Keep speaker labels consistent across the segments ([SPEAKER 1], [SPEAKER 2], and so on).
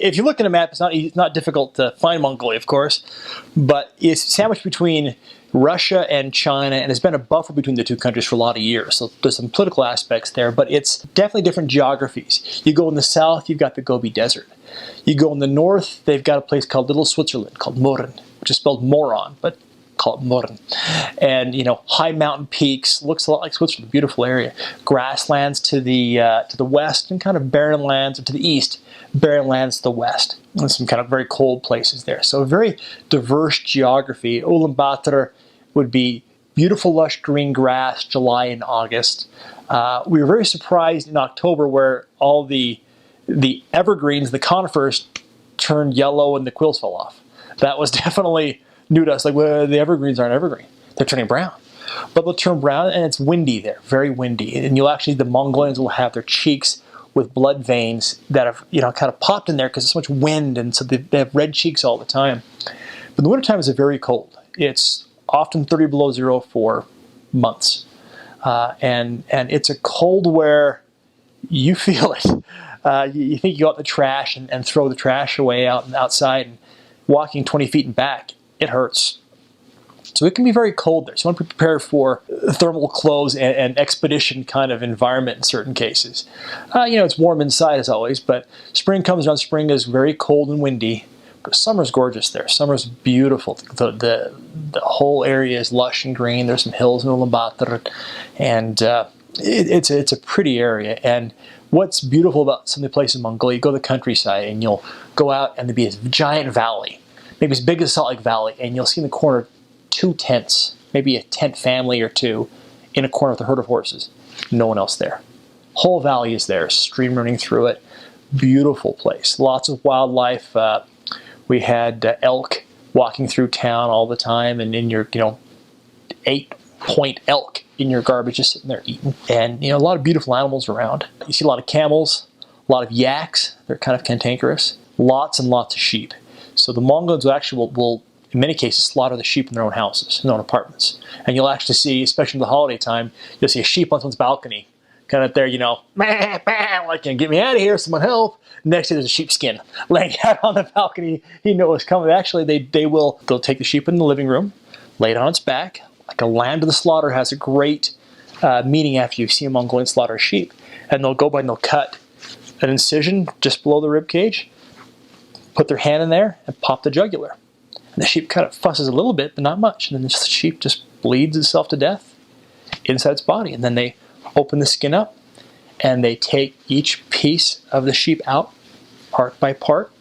[SPEAKER 1] if you look at a map, it's not difficult to find Mongolia, of course, but it's sandwiched between Russia and China, and it's been a buffer between the two countries for a lot of years. So there's some political aspects there, but it's definitely different geographies. You go in the south, you've got the Gobi Desert. You go in the north, they've got a place called Little Switzerland, called Murren, which is spelled moron, but call it Murren. And, you know, high mountain peaks, looks a lot like Switzerland, beautiful area. Grasslands to the west, and kind of barren lands to the east, barren lands to the west. And some kind of very cold places there. So a very diverse geography. Ulaanbaatar would be beautiful, lush green grass, July and August. We were very surprised in October where all the evergreens, the conifers, turned yellow and the quills fell off. That was definitely new to us. Like, well, the evergreens aren't evergreen. They're turning brown. But they'll turn brown, and it's windy there, very windy. And you'll actually, the Mongolians will have their cheeks with blood veins that have, you know, kind of popped in there because there's so much wind, and so they have red cheeks all the time. But the wintertime is very cold. It's often 30 below zero for months. And it's a cold where you feel it. You think you go out in the trash and throw the trash away outside, and walking 20 feet and back, it hurts. So it can be very cold there. So you want to be prepared for thermal clothes and expedition kind of environment in certain cases. You know, it's warm inside as always, but spring comes around. Spring is very cold and windy, but summer's gorgeous there. Summer's beautiful. The whole area is lush and green. There's some hills in Ulaanbaatar, and it's a pretty area. And what's beautiful about some of the places in Mongolia, you go to the countryside and you'll go out and there'll be a giant valley, maybe as big as Salt Lake Valley, and you'll see in the corner 2 tents, maybe a tent family or 2 in a corner with a herd of horses. No one else there. Whole valley is there, stream running through it. Beautiful place. Lots of wildlife. We had elk walking through town all the time, and in your, 8-point elk in your garbage just sitting there eating. And, a lot of beautiful animals around. You see a lot of camels, a lot of yaks. They're kind of cantankerous. Lots and lots of sheep. So the Mongolians will in many cases, slaughter the sheep in their own houses, in their own apartments. And you'll actually see, especially in the holiday time, you'll see a sheep on someone's balcony, kind of there, like, get me out of here, someone help. Next day, there's a sheepskin laying out on the balcony. You know what's coming. Actually, they'll take the sheep in the living room, lay it on its back. Like a lamb to the slaughter has a great meaning after you see a Mongolian slaughter a sheep. And they'll go by and they'll cut an incision just below the rib cage, put their hand in there, and pop the jugular. And the sheep kind of fusses a little bit, but not much. And then the sheep just bleeds itself to death inside its body. And then they open the skin up, and they take each piece of the sheep out, part by part.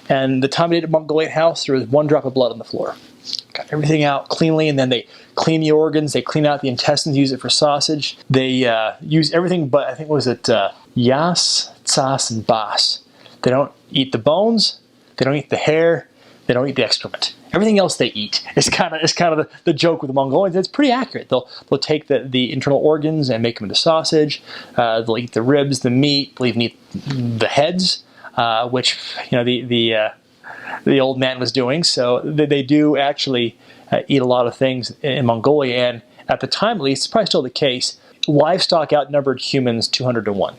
[SPEAKER 1] And the time they did a Mongolian house, there was 1 drop of blood on the floor. Got everything out cleanly, and then they clean the organs, they clean out the intestines, use it for sausage. They use everything but, I think, yas, tsas, and bas. They don't eat the bones, they don't eat the hair, they don't eat the excrement. Everything else they eat is kind of the joke with the Mongolians. It's pretty accurate. They'll take the internal organs and make them into sausage. They'll eat the ribs, the meat. They'll even eat the heads, which the old man was doing. So they do actually eat a lot of things in Mongolia. And at the time, at least, it's probably still the case. Livestock outnumbered humans 200 to 1.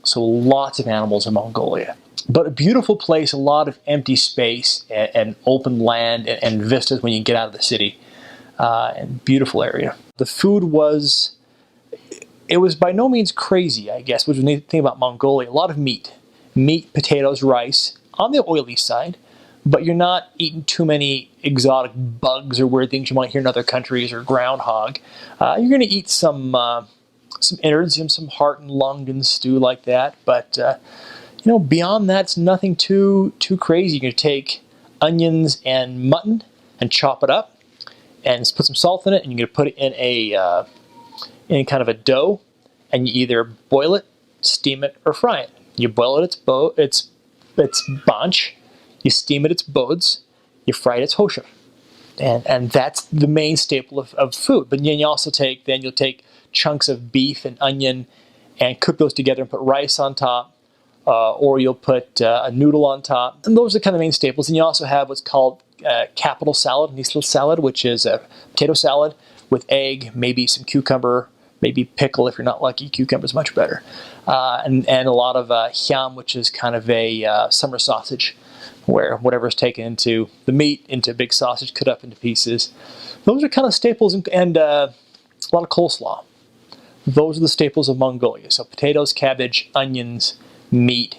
[SPEAKER 1] So lots of animals in Mongolia. But a beautiful place, a lot of empty space and open land and vistas when you get out of the city. And beautiful area. The food was by no means crazy, I guess, which was the thing about Mongolia. A lot of meat. Meat, potatoes, rice, on the oily side. But you're not eating too many exotic bugs or weird things you might hear in other countries, or groundhog. You're going to eat some innards, some heart and lung and stew like that. But beyond that, it's nothing too crazy. You're going to take onions and mutton and chop it up and put some salt in it, and you're going to put it in kind of a dough, and you either boil it, steam it, or fry it. You boil it, it's banch. You steam it, it's bods. You fry it, it's hosher. And that's the main staple of food. But then you'll take chunks of beef and onion and cook those together and put rice on top. Or you'll put a noodle on top. And those are kind of the main staples. And you also have what's called capital salad, nisla salad, which is a potato salad with egg, maybe some cucumber, Maybe pickle if you're not lucky. Cucumber's much better. And a lot of hyam, which is kind of a summer sausage, where whatever's taken into the meat, into a big sausage, cut up into pieces. Those are kind of staples, and a lot of coleslaw. Those are the staples of Mongolia. So potatoes, cabbage, onions, meat.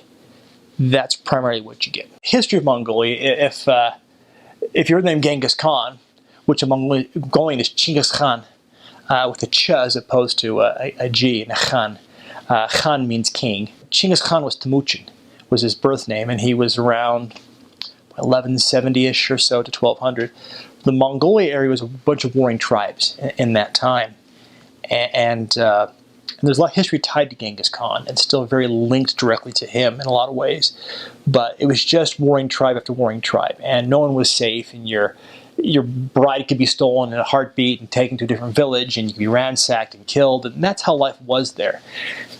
[SPEAKER 1] That's primarily what you get. History of Mongolia, if you're named Genghis Khan, which in Mongolian is Genghis Khan, with a ch as opposed to a g and a khan. Khan means king. Genghis Khan was Temujin, was his birth name, and he was around 1170-ish or so to 1200. The Mongolia area was a bunch of warring tribes in that time. And there's a lot of history tied to Genghis Khan and still very linked directly to him in a lot of ways. But it was just warring tribe after warring tribe, and no one was safe, and your bride could be stolen in a heartbeat and taken to a different village, and you could be ransacked and killed, and that's how life was there.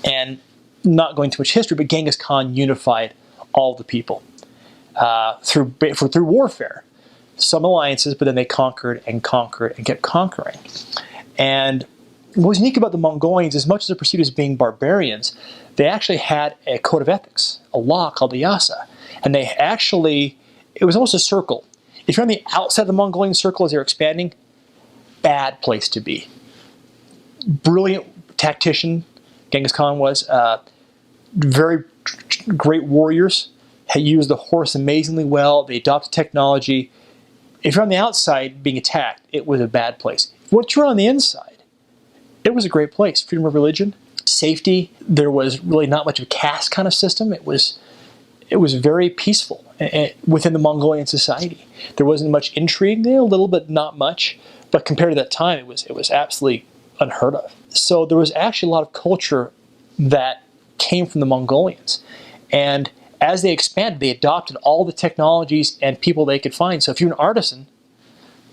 [SPEAKER 1] And not going too much history, but Genghis Khan unified all the people through warfare. Some alliances, but then they conquered and kept conquering. And what was unique about the Mongolians, as much as they're perceived as being barbarians, they actually had a code of ethics, a law called the Yasa. And they actually, it was almost a circle. If you're on the outside of the Mongolian circle as they're expanding, bad place to be. Brilliant tactician, Genghis Khan was. Very great warriors. Had used the horse amazingly well. They adopted technology. If you're on the outside being attacked, it was a bad place. Once you're on the inside, it was a great place. Freedom of religion, safety. There was really not much of a caste kind of system. It was very peaceful within the Mongolian society. There wasn't much intrigue there, a little bit, not much. But compared to that time, it was absolutely unheard of. So there was actually a lot of culture that came from the Mongolians. And as they expanded, they adopted all the technologies and people they could find. So if you're an artisan,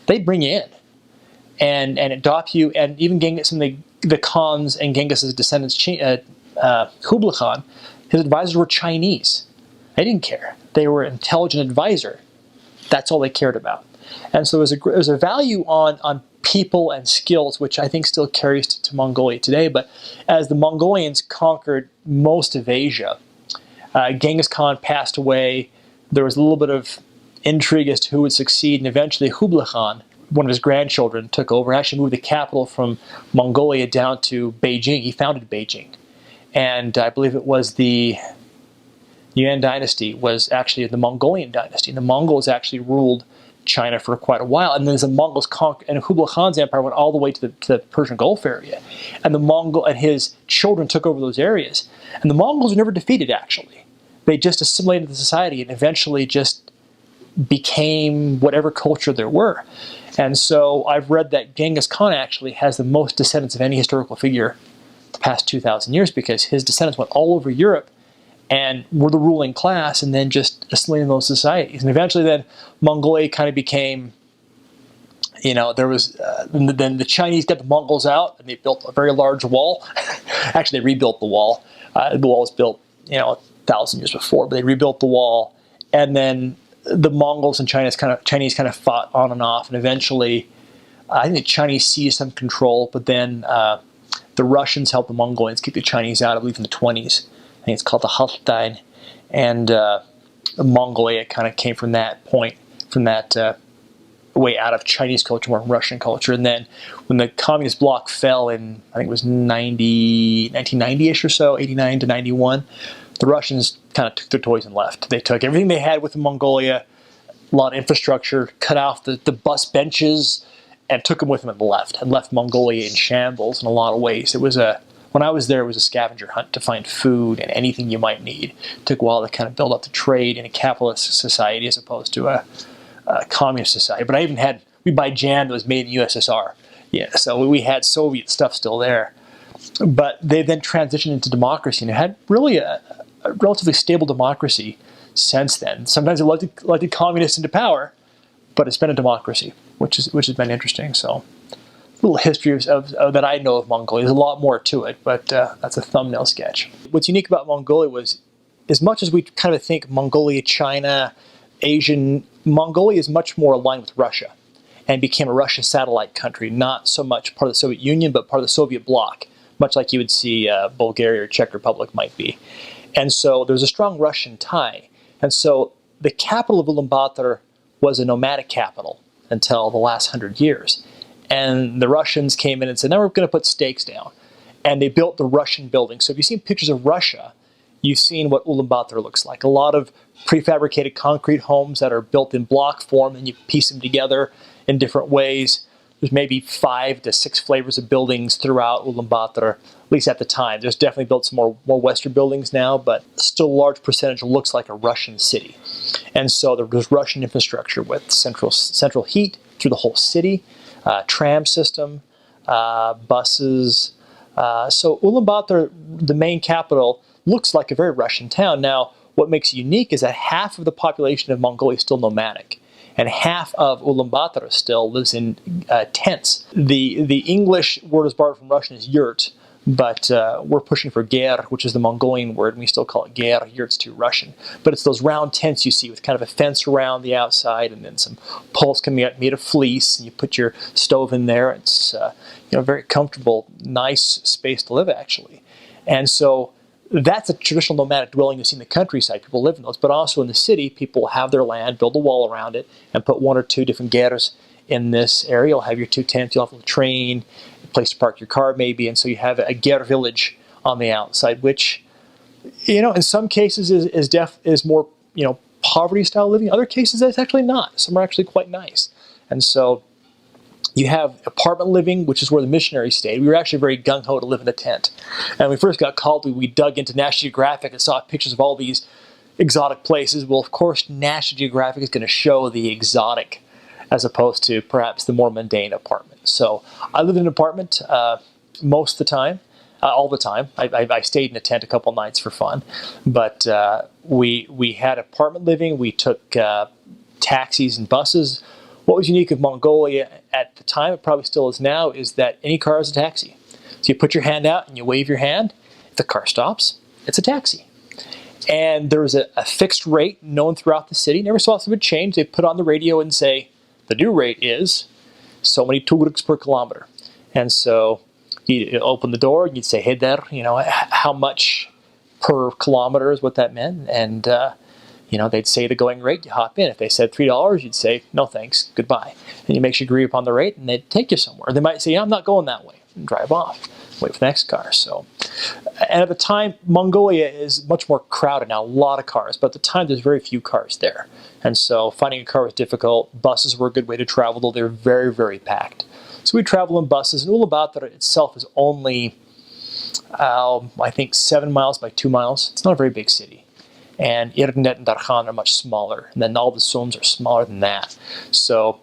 [SPEAKER 1] they'd bring you in and adopt you. And even some of the Khans and Genghis's descendants, Kublai Khan, his advisors were Chinese. They didn't care. They were an intelligent advisor. That's all they cared about. And so there was a value on people and skills, which I think still carries to Mongolia today. But as the Mongolians conquered most of Asia, Genghis Khan passed away. There was a little bit of intrigue as to who would succeed, and eventually Kublai Khan, one of his grandchildren, took over and actually moved the capital from Mongolia down to Beijing. He founded Beijing. And I believe it was the Yuan dynasty was actually the Mongolian dynasty. And the Mongols actually ruled China for quite a while. And then as the Mongols conquered, and Kublai Khan's empire went all the way to the Persian Gulf area. And his children took over those areas. And the Mongols were never defeated, actually. They just assimilated the society and eventually just became whatever culture there were. And so I've read that Genghis Khan actually has the most descendants of any historical figure the past 2,000 years, because his descendants went all over Europe and were the ruling class, and then just assimilated those societies. And eventually then Mongolia kind of became, there was, then the Chinese got the Mongols out, and they built a very large wall. Actually, they rebuilt the wall. The wall was built, 1,000 years before, but they rebuilt the wall. And then the Mongols and Chinese kind of fought on and off, and eventually I think the Chinese seized some control, but then the Russians helped the Mongolians keep the Chinese out, I believe in the 20s. I think it's called the Holstein, and Mongolia kind of came from that point, from that way out of Chinese culture, more Russian culture. And then when the communist bloc fell in, I think it was 1990-ish or so, 89 to 91, the Russians kind of took their toys and left. They took everything they had with Mongolia, a lot of infrastructure, cut off the bus benches, and took them with them and left Mongolia in shambles in a lot of ways. When I was there, it was a scavenger hunt to find food and anything you might need. It took a while to kind of build up the trade in a capitalist society as opposed to a communist society. But we buy jam that was made in the USSR. Yeah, so we had Soviet stuff still there. But they then transitioned into democracy, and it had really a relatively stable democracy since then. Sometimes it elected communists into power, but it's been a democracy, which has been interesting. So, a little history of that I know of Mongolia. There's a lot more to it, but that's a thumbnail sketch. What's unique about Mongolia was, as much as we kind of think Mongolia, China, Asian, Mongolia is much more aligned with Russia and became a Russian satellite country, not so much part of the Soviet Union, but part of the Soviet bloc. much like you would see Bulgaria or Czech Republic might be. And so there's a strong Russian tie. And so the capital of Ulaanbaatar was a nomadic capital until the last 100 years. And the Russians came in and said, now we're going to put stakes down. And they built the Russian building. So if you've seen pictures of Russia, you've seen what Ulaanbaatar looks like. A lot of prefabricated concrete homes that are built in block form, and you piece them together in different ways. There's maybe 5 to 6 flavors of buildings throughout Ulaanbaatar, at least at the time. There's definitely built some more Western buildings now, but still a large percentage looks like a Russian city. And so there's Russian infrastructure with central heat through the whole city, tram system, buses. So Ulaanbaatar, the main capital, looks like a very Russian town. Now, what makes it unique is that half of the population of Mongolia is still nomadic, and half of Ulaanbaatar still lives in tents. The English word is borrowed from Russian is yurt, but we're pushing for ger, which is the Mongolian word, and we still call it ger. Yurt's too Russian. But it's those round tents you see with kind of a fence around the outside, and then some poles coming out made of fleece, and you put your stove in there. It's very comfortable, nice space to live, actually. And so that's a traditional nomadic dwelling you see in the countryside. People live in those, but also in the city, people have their land, build a wall around it, and put 1 or 2 different gers in this area. You'll have your 2 tents, you'll have a train, a place to park your car maybe, and so you have a ger village on the outside, which, in some cases is more, poverty style living. In other cases, it's actually not. Some are actually quite nice. And so you have apartment living, which is where the missionaries stayed. We were actually very gung-ho to live in a tent. And when we first got called, we dug into National Geographic and saw pictures of all these exotic places. Well, of course, National Geographic is going to show the exotic as opposed to perhaps the more mundane apartment. So I lived in an apartment most of the time, all the time. I stayed in a tent a couple nights for fun. But we had apartment living. We took taxis and buses. What was unique of Mongolia at the time, it probably still is now, is that any car is a taxi. So you put your hand out and you wave your hand. If the car stops, it's a taxi. And there was a fixed rate known throughout the city. Never saw something change. They put on the radio and say, the new rate is so many tugruks per kilometer. And so you open the door and you'd say, hey there, how much per kilometer is what that meant. And they'd say the going rate, you hop in. If they said $3, you'd say, no thanks, goodbye. And you make sure you agree upon the rate, and they'd take you somewhere. They might say, I'm not going that way, and drive off, wait for the next car. And at the time, Mongolia is much more crowded now, a lot of cars, but at the time there's very few cars there. And so finding a car was difficult. Buses were a good way to travel, though they were very, very packed. So we travel in buses, and Ulaanbaatar itself is only, I think, 7 miles by 2 miles. It's not a very big city. And Irnet and Darkhan are much smaller, and then all the Soms are smaller than that. So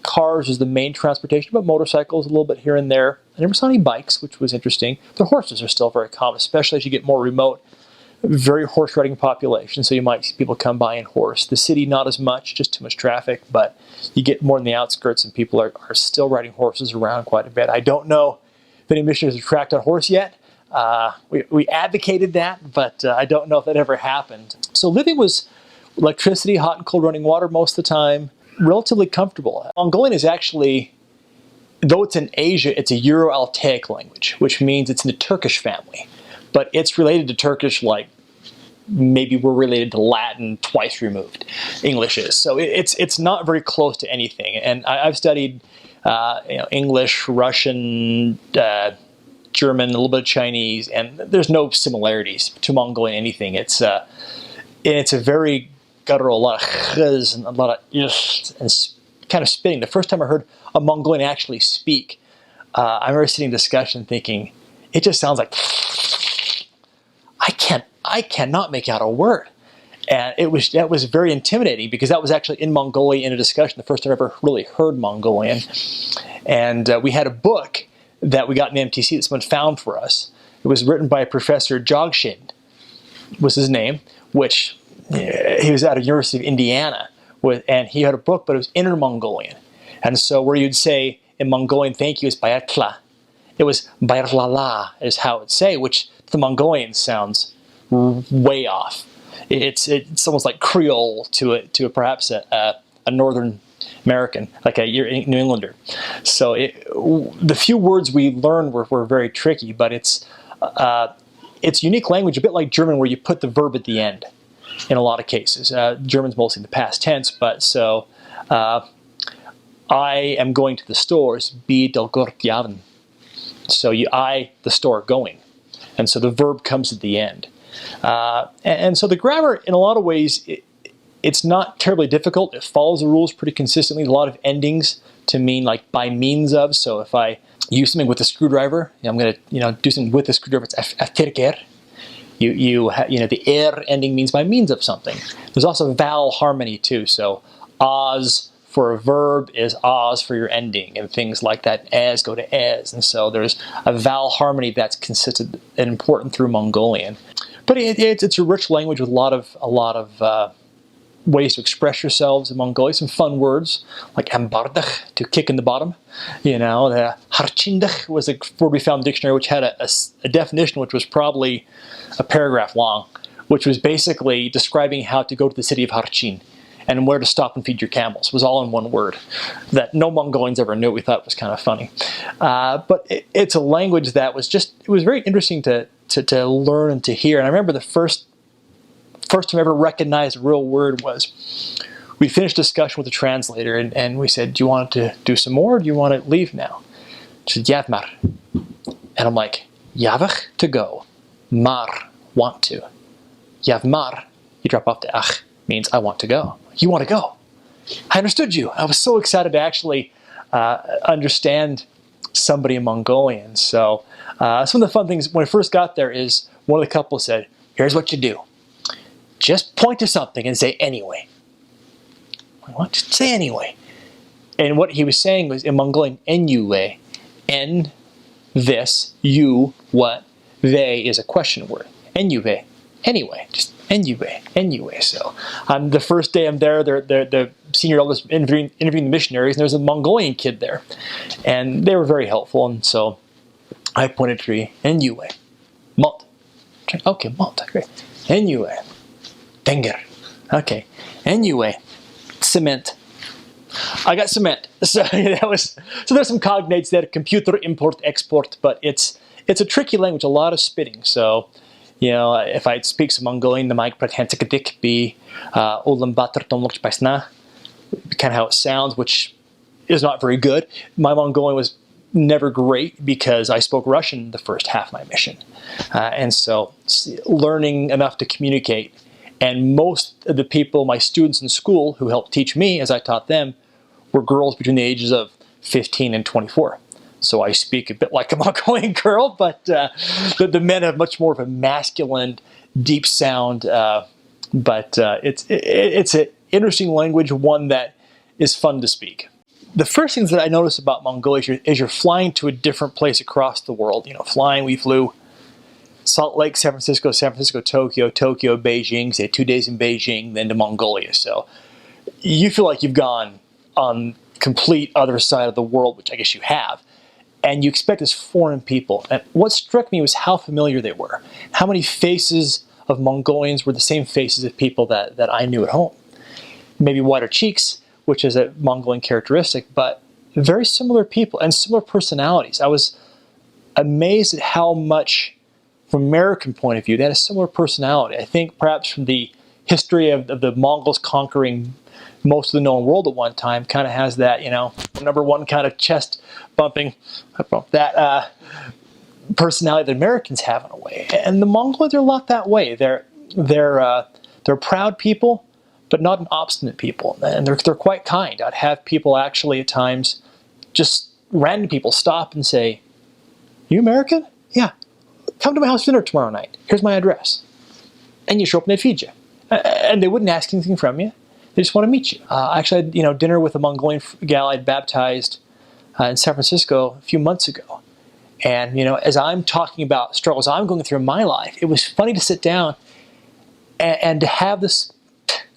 [SPEAKER 1] cars is the main transportation, but motorcycles a little bit here and there. I never saw any bikes, which was interesting. The horses are still very common, especially as you get more remote. Very horse riding population, so you might see people come by in horse. The city, not as much, just too much traffic, but you get more in the outskirts, and people are still riding horses around quite a bit. I don't know if any missionaries have tracked on horse yet. We advocated that, but I don't know if that ever happened. So living was electricity, hot and cold running water most of the time, relatively comfortable. Mongolian is actually, though it's in Asia, it's a Euro-Altaic language, which means it's in the Turkish family. But it's related to Turkish like maybe we're related to Latin twice removed, English is. So it's not very close to anything. And I've studied English, Russian, German, a little bit of Chinese, and there's no similarities to Mongolian anything. It's a very guttural, a lot of chz and a lot of ish and kind of spitting. The first time I heard a Mongolian actually speak, I remember sitting in discussion thinking, it just sounds like I cannot make out a word. And that was very intimidating because that was actually in Mongolia in a discussion, the first time I ever really heard Mongolian. And we had a book that we got in the MTC that someone found for us. It was written by Professor Jogshin, was his name, which he was at a University of Indiana, and he had a book, but it was Inner Mongolian. And so where you'd say in Mongolian, thank you, is Bayatla. It was Bayarlala is how it would say, which to the Mongolian sounds way off. It's almost like Creole to perhaps a northern American, like you're a New Englander. So the few words we learned were very tricky, but it's unique language, a bit like German, where you put the verb at the end in a lot of cases. German's mostly in the past tense, but so I am going to the stores, be del Gortjaven. So the store, going. And so the verb comes at the end. And so the grammar, in a lot of ways, it's not terribly difficult. It follows the rules pretty consistently. A lot of endings to mean like by means of. So if I use something with a screwdriver, I'm going to do something with a screwdriver. It's afterker. The er ending means by means of something. There's also vowel harmony too. So as for a verb is as for your ending, and things like that. As go to as, and so there's a vowel harmony that's consistent and important through Mongolian. But it's a rich language with a lot of ways to express yourselves in Mongolia. Some fun words like ambardach, to kick in the bottom. The harchindach was a word we found in the dictionary, which had a definition which was probably a paragraph long, which was basically describing how to go to the city of Harchin and where to stop and feed your camels. It was all in one word that no Mongolians ever knew. We thought it was kind of funny. But it's a language that it was very interesting to learn and to hear. And I remember the first time I ever recognized a real word was, we finished discussion with the translator, and we said, do you want to do some more, or do you want to leave now? She said, Yavmar. And I'm like, Yavach, to go. Mar, want to. Yavmar, you drop off the ach, means I want to go. You want to go. I understood you. I was so excited to actually understand somebody in Mongolian. So some of the fun things when I first got there is one of the couple said, here's what you do. Just point to something and say anyway. What? Just say anyway. And what he was saying was in Mongolian, anyway. En, this, you, what, they is a question word. Anyway. Anyway. Just anyway. So the first day I'm there, the senior elders interviewing the missionaries, and there's a Mongolian kid there. And they were very helpful. And so I pointed to anyway. Malt. Okay, malt. Great. Anyway. Finger. Okay. Anyway, cement. I got cement. So there's some cognates there, computer, import, export, but it's a tricky language, a lot of spitting. So, if I speak some Mongolian, the mic praktikadik be Ulaanbaatar tomlok paisna, kind of how it sounds, which is not very good. My Mongolian was never great because I spoke Russian the first half of my mission. And so learning enough to communicate. And most of the people, my students in school who helped teach me as I taught them, were girls between the ages of 15 and 24. So I speak a bit like a Mongolian girl, but the men have much more of a masculine, deep sound. But it's an interesting language, one that is fun to speak. The first things that I noticed about Mongolia is you're flying to a different place across the world. We flew Salt Lake, San Francisco, Tokyo, Beijing, say 2 days in Beijing, then to Mongolia. So you feel like you've gone on complete other side of the world, which I guess you have, and you expect this foreign people. And what struck me was how familiar they were. How many faces of Mongolians were the same faces of people that I knew at home. Maybe wider cheeks, which is a Mongolian characteristic, but very similar people and similar personalities. I was amazed at how much, from an American point of view, they had a similar personality. I think perhaps from the history of the Mongols conquering most of the known world at one time, kind of has that, number one kind of chest bumping, that personality that Americans have in a way. And the Mongols are a lot that way. They're proud people, but not an obstinate people. And they're quite kind. I'd have people actually at times, just random people, stop and say, "You American? Yeah. Come to my house for dinner tomorrow night. Here's my address." And you show up and they'd feed you. And they wouldn't ask anything from you. They just want to meet you. I actually had dinner with a Mongolian gal I'd baptized in San Francisco a few months ago. And as I'm talking about struggles I'm going through in my life, it was funny to sit down and to have this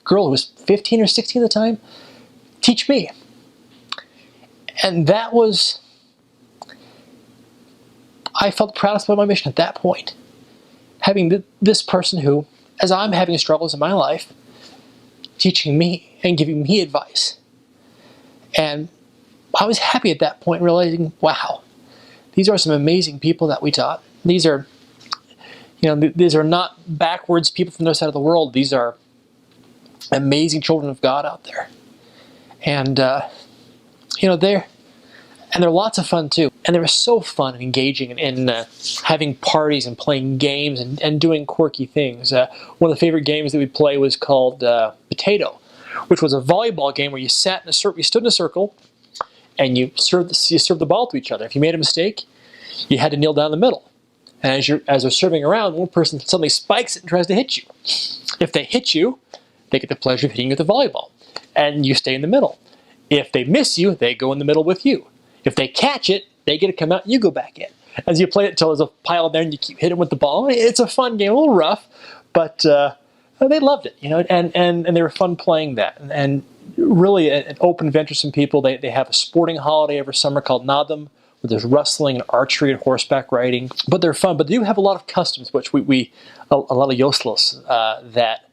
[SPEAKER 1] girl who was 15 or 16 at the time teach me. And that was, I felt proudest about my mission at that point. Having this person who, as I'm having struggles in my life, teaching me and giving me advice. And I was happy at that point, realizing, wow, these are some amazing people that we taught. These are, these are not backwards people from the other side of the world. These are amazing children of God out there. And, they're lots of fun too. And they were so fun and engaging in having parties and playing games and doing quirky things. One of the favorite games that we'd play was called Potato, which was a volleyball game where you stood in a circle, and you served the ball to each other. If you made a mistake, you had to kneel down in the middle. And as they're serving around, one person suddenly spikes it and tries to hit you. If they hit you, they get the pleasure of hitting you with the volleyball, and you stay in the middle. If they miss you, they go in the middle with you. If they catch it, they get to come out and you go back in. As you play it until there's a pile there and you keep hitting with the ball. It's a fun game, a little rough, but they loved it, and they were fun playing that. And really an open, venturesome people. They have a sporting holiday every summer called Nadam, where there's wrestling and archery and horseback riding. But they're fun. But they do have a lot of customs, which a lot of yoslos that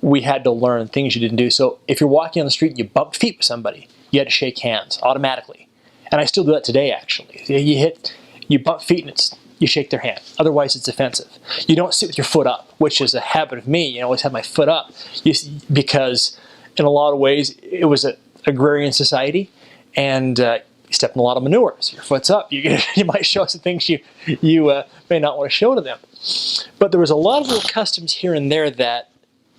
[SPEAKER 1] we had to learn, things you didn't do. So if you're walking on the street and you bump feet with somebody, you had to shake hands automatically. And I still do that today, actually. You bump feet and you shake their hand. Otherwise, it's offensive. You don't sit with your foot up, which is a habit of me. I always have my foot up because in a lot of ways, it was an agrarian society, and you step in a lot of manure. So your foot's up. You might show some things you may not want to show to them. But there was a lot of little customs here and there that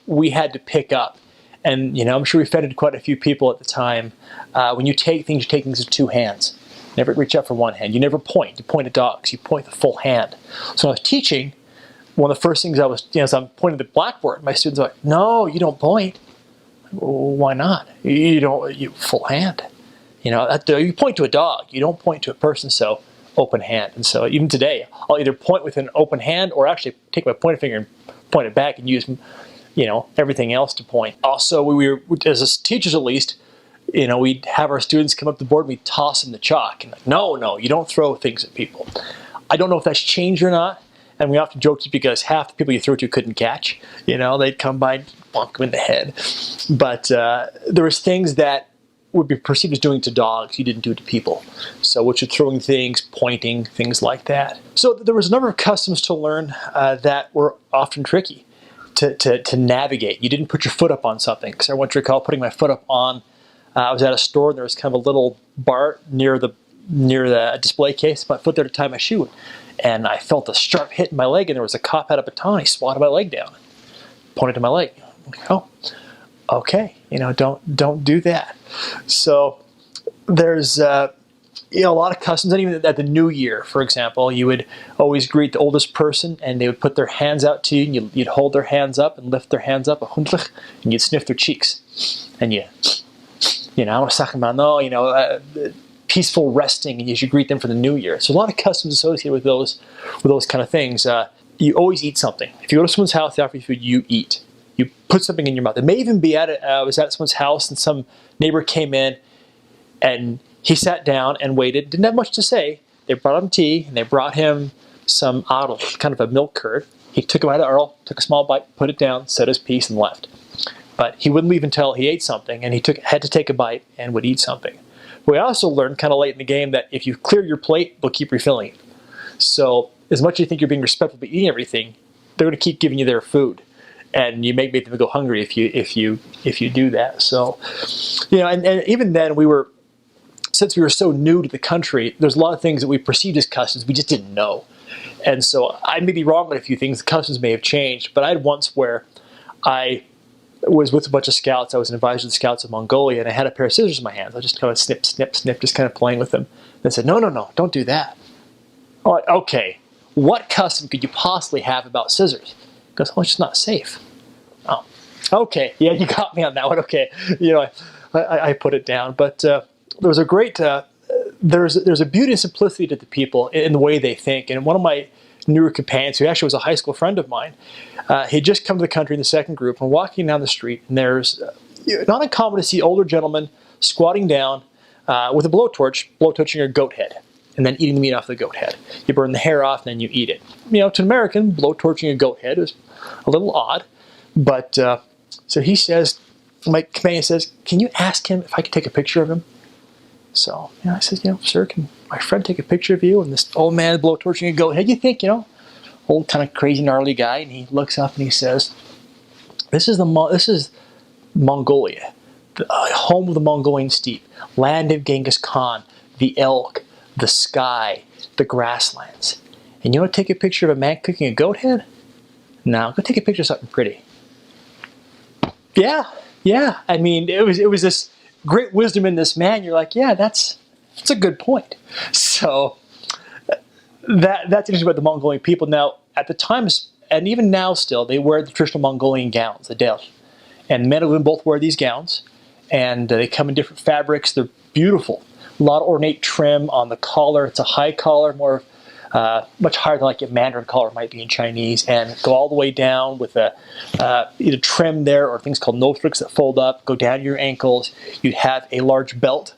[SPEAKER 1] we had to pick up. And, I'm sure we offended quite a few people at the time. When you take things with two hands. Never reach out for one hand. You never point. You point at dogs. You point the full hand. So when I was teaching, one of the first things as I'm pointing at the blackboard, my students are like, no, you don't point. Well, why not? You full hand. You point to a dog. You don't point to a person, so open hand. And so even today, I'll either point with an open hand or actually take my pointer finger and point it back and use everything else to point. Also, we were, as teachers at least, we'd have our students come up to the board and we'd toss them the chalk. And no, you don't throw things at people. I don't know if that's changed or not. And we often joke just because half the people you throw to couldn't catch. They'd come by and bonk them in the head. But there was things that would be perceived as doing to dogs you didn't do to people. So which are throwing things, pointing, things like that. So there was a number of customs to learn that were often tricky to navigate. You didn't put your foot up on something. Because I once recall putting my foot up on, I was at a store and there was kind of a little bar near the display case. My foot there to tie my shoe. And I felt a sharp hit in my leg, and there was a cop had a baton. He swatted my leg down, pointed to my leg. I'm like, oh, okay, don't do that. So there's a lot of customs, and even at the New Year, for example, you would always greet the oldest person, and they would put their hands out to you, and you'd hold their hands up and lift their hands up, and you'd sniff their cheeks, and peaceful resting, and you should greet them for the New Year. So a lot of customs associated with those kind of things. You always eat something. If you go to someone's house, they offer you food, you eat. You put something in your mouth. It may even be I was at someone's house and some neighbor came in and he sat down and waited. Didn't have much to say. They brought him tea and they brought him some adel, kind of a milk curd. He took a bite of adel, took a small bite, put it down, said his piece, and left. But he wouldn't leave until he ate something, and he had to take a bite and would eat something. We also learned kind of late in the game that if you clear your plate, they'll keep refilling it. So as much as you think you're being respectful by eating everything, they're going to keep giving you their food, and you may make them go hungry if you do that. So, and even then since we were so new to the country, there's a lot of things that we perceived as customs we just didn't know, and so I may be wrong on a few things. The customs may have changed, but I had once where I was with a bunch of scouts. I was an advisor to the scouts of Mongolia, and I had a pair of scissors in my hands. I just kind of snip, snip, snip, just kind of playing with them. They said, no, don't do that. I'm like, okay, what custom could you possibly have about scissors? Because, it's just not safe. Oh, okay, yeah, you got me on that one. Okay, I put it down. But there was a great, there's a beauty and simplicity to the people in the way they think. And one of my newer companions, who actually was a high school friend of mine, he'd just come to the country in the second group, and walking down the street, and there's not uncommon to see older gentlemen squatting down with a blowtorching a goat head, and then eating the meat off the goat head. You burn the hair off, and then you eat it. To an American, blowtorching a goat head is a little odd, but so he says, my companion says, can you ask him if I could take a picture of him? So I said, sir, can my friend take a picture of you? And this old man is blowtorching a goat head. You think, old kind of crazy gnarly guy, and he looks up and he says, "This is Mongolia, the home of the Mongolian steppe, land of Genghis Khan, the elk, the sky, the grasslands. And you want to take a picture of a man cooking a goat head? No, go take a picture of something pretty." Yeah. I mean, it was this great wisdom in this man. You're like, yeah, that's a good point. So that's interesting about the Mongolian people. Now, at the time, and even now still, they wear the traditional Mongolian gowns, the del. And men and women both wear these gowns. And they come in different fabrics. They're beautiful. A lot of ornate trim on the collar. It's a high collar, much higher than like a Mandarin collar might be in Chinese, and go all the way down with either trim there or things called nostriks that fold up, go down to your ankles. You'd have a large belt.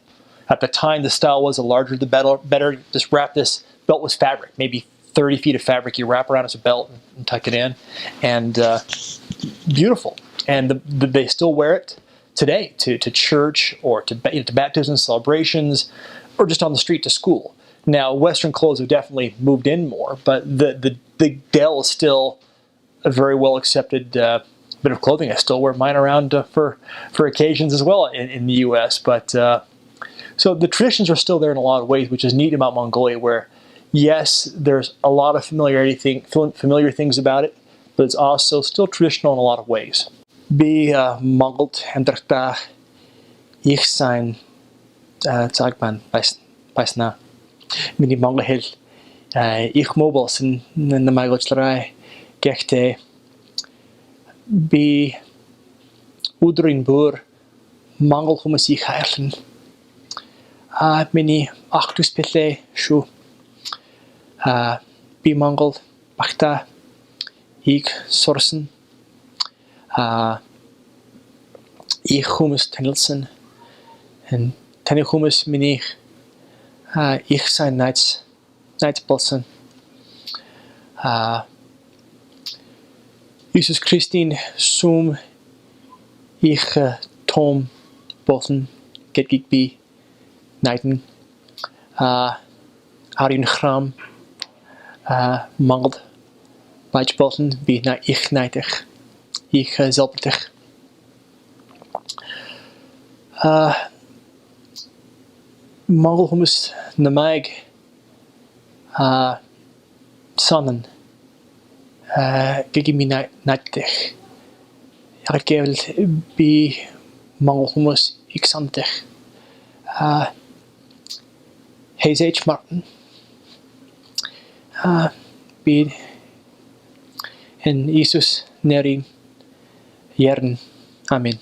[SPEAKER 1] At the time, the style was the larger the better. Just wrap this belt with fabric, maybe 30 feet of fabric you wrap around as a belt and tuck it in, and beautiful. And they still wear it today to church or to baptisms, celebrations, or just on the street to school. Now, Western clothes have definitely moved in more, but the del is still a very well accepted bit of clothing. I still wear mine around for occasions as well in the U.S. But so the traditions are still there in a lot of ways, which is neat about Mongolia. Where yes, there's a lot of familiar things about it, but it's also still traditional in a lot of ways. Be Mongol Hendrikta ich sein Zagban Paisna. Mini Mongol Hill ich mobils in the Magotlarai Gekte be Udrin Bur Mongol Humasi Hairlin Mini Actus Pille Shu be Mongol Bakta Ik Sorsen Ich Humus Tenelsen and Tenehumus Mini ich sein Nightspulsen. Jesus Christine Sum ich Tom Bossen get geek be Nighten Arin Chram Mangeld Nightspulsen be ich Nightig ich Zelpertig. Mongol Humus Namag Sonnen Gigi mi Nightig. Ik geef be Mongol Humus Xantig. Hayes H. Martin be in Jesus Nerin Jern. Amen.